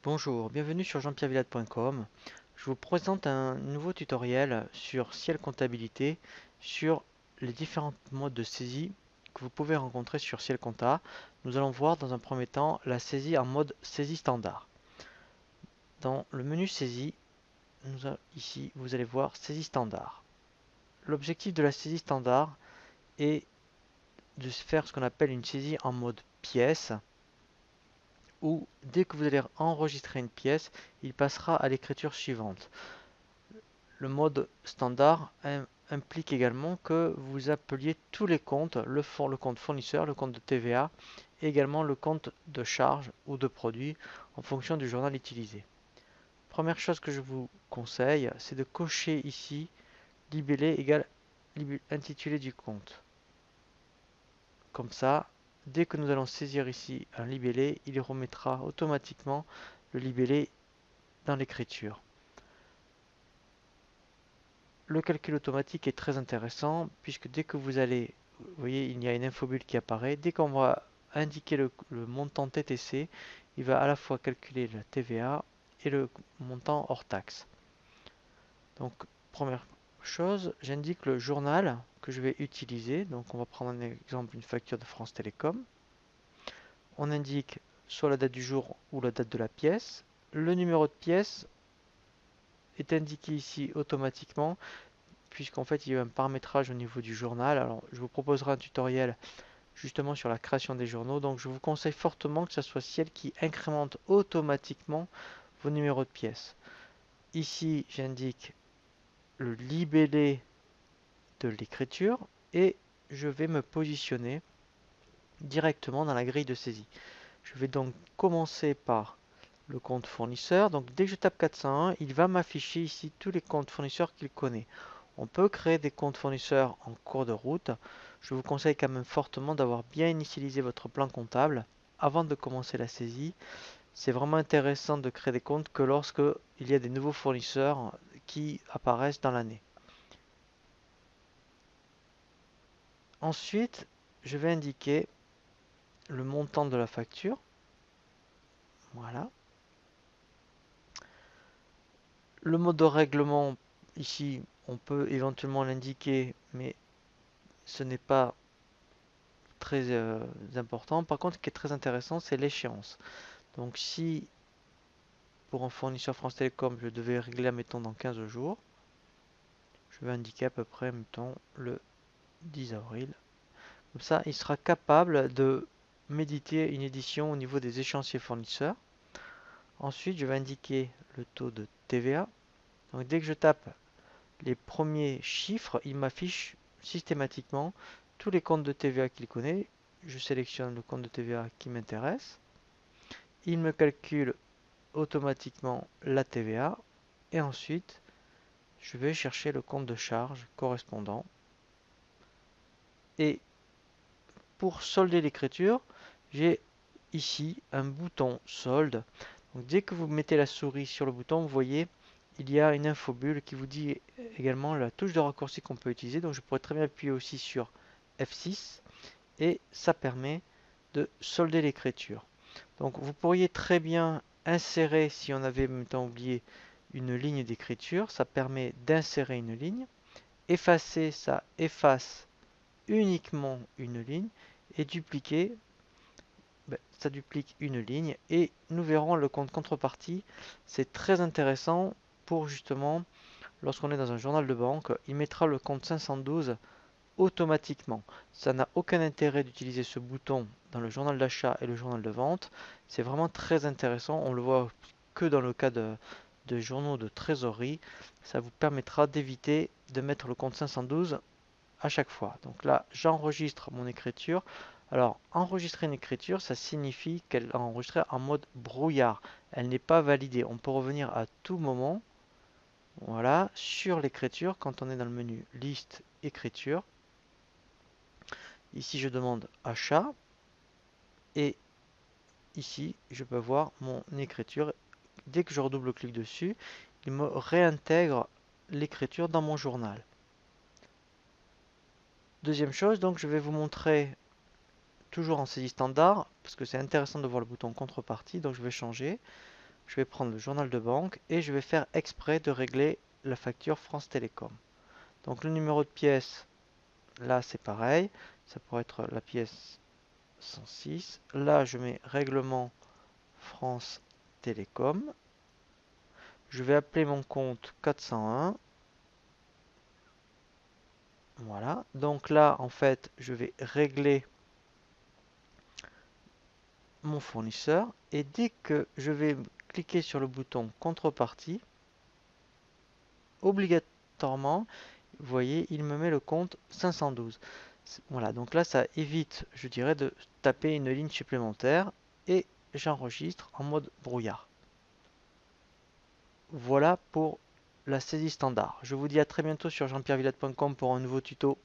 Bonjour, bienvenue sur jeanpierrevillade.com. Je vous présente un nouveau tutoriel sur Ciel Comptabilité sur les différents modes de saisie que vous pouvez rencontrer sur Ciel Compta. Nous allons voir dans un premier temps la saisie en mode saisie standard. Dans le menu saisie, ici vous allez voir saisie standard. L'objectif de la saisie standard est de faire ce qu'on appelle une saisie en mode pièce, où dès que vous allez enregistrer une pièce, il passera à l'écriture suivante. Le mode standard implique également que vous appeliez tous les comptes, le compte fournisseur, le compte de TVA, et également le compte de charge ou de produit en fonction du journal utilisé. Première chose que je vous conseille, c'est de cocher ici libellé égale intitulé du compte. Comme ça, dès que nous allons saisir ici un libellé, il remettra automatiquement le libellé dans l'écriture. Le calcul automatique est très intéressant puisque dès que vous allez, vous voyez, il y a une infobulle qui apparaît. Dès qu'on va indiquer le montant TTC, il va à la fois calculer la TVA et le montant hors taxe. Donc, première chose, j'indique le journal que je vais utiliser. Donc, on va prendre un exemple, une facture de France Télécom. On indique soit la date du jour ou la date de la pièce. Le numéro de pièce est indiqué ici automatiquement, puisqu'en fait il y a un paramétrage au niveau du journal. Alors je vous proposerai un tutoriel justement sur la création des journaux, donc je vous conseille fortement que ce soit Ciel qui incrémente automatiquement vos numéros de pièces. Ici j'indique le libellé de l'écriture et je vais me positionner directement dans la grille de saisie. Je vais donc commencer par le compte fournisseur. Donc dès que je tape 401, il va m'afficher ici tous les comptes fournisseurs qu'il connaît. On peut créer des comptes fournisseurs en cours de route. Je vous conseille quand même fortement d'avoir bien initialisé votre plan comptable avant de commencer la saisie. C'est vraiment intéressant de créer des comptes que lorsque il y a des nouveaux fournisseurs qui apparaissent dans l'année. Ensuite, je vais indiquer le montant de la facture. Voilà. Le mode de règlement, ici, on peut éventuellement l'indiquer, mais ce n'est pas très important. Par contre, ce qui est très intéressant, c'est l'échéance. Donc si pour un fournisseur France Télécom, je devais régler, admettons, dans 15 jours, je vais indiquer à peu près, mettons, le 10 avril. Comme ça, il sera capable de méditer une édition au niveau des échéanciers fournisseurs. Ensuite, je vais indiquer le taux de TVA. Donc dès que je tape les premiers chiffres, il m'affiche systématiquement tous les comptes de TVA qu'il connaît. Je sélectionne le compte de TVA qui m'intéresse. Il me calcule automatiquement la TVA et ensuite je vais chercher le compte de charge correspondant. Et pour solder l'écriture, j'ai ici un bouton solde. Donc dès que vous mettez la souris sur le bouton, vous voyez il y a une infobulle qui vous dit également la touche de raccourci qu'on peut utiliser. Donc je pourrais très bien appuyer aussi sur F6 et ça permet de solder l'écriture. Donc vous pourriez très bien insérer, si on avait maintenant oublié une ligne d'écriture, ça permet d'insérer une ligne. Effacer, ça efface uniquement une ligne. Et dupliquer, ça duplique une ligne. Et nous verrons le compte contrepartie. C'est très intéressant pour justement, lorsqu'on est dans un journal de banque, il mettra le compte 512 automatiquement. Ça n'a aucun intérêt d'utiliser ce bouton dans le journal d'achat et le journal de vente. C'est vraiment très intéressant. On le voit que dans le cas de journaux de trésorerie. Ça vous permettra d'éviter de mettre le compte 512 à chaque fois. Donc là, j'enregistre mon écriture. Alors, enregistrer une écriture, ça signifie qu'elle est enregistrée en mode brouillard. Elle n'est pas validée. On peut revenir à tout moment. Voilà, sur l'écriture, quand on est dans le menu liste écriture. Ici, je demande achat. Et ici, je peux voir mon écriture. Dès que je redouble-clique dessus, il me réintègre l'écriture dans mon journal. Deuxième chose, donc je vais vous montrer toujours en saisie standard, parce que c'est intéressant de voir le bouton contrepartie, donc je vais changer. Je vais prendre le journal de banque et je vais faire exprès de régler la facture France Télécom. Donc le numéro de pièce, là c'est pareil, ça pourrait être la pièce 106. Là je mets règlement France Télécom. Je vais appeler mon compte 401. Voilà, donc là en fait je vais régler mon fournisseur et dès que je vais cliquer sur le bouton contrepartie, obligatoirement, vous voyez, il me met le compte 512. Voilà, donc là ça évite, je dirais, de taper une ligne supplémentaire et j'enregistre en mode brouillard. Voilà pour la saisie standard. Je vous dis à très bientôt sur jean-pierrevillette.com pour un nouveau tuto.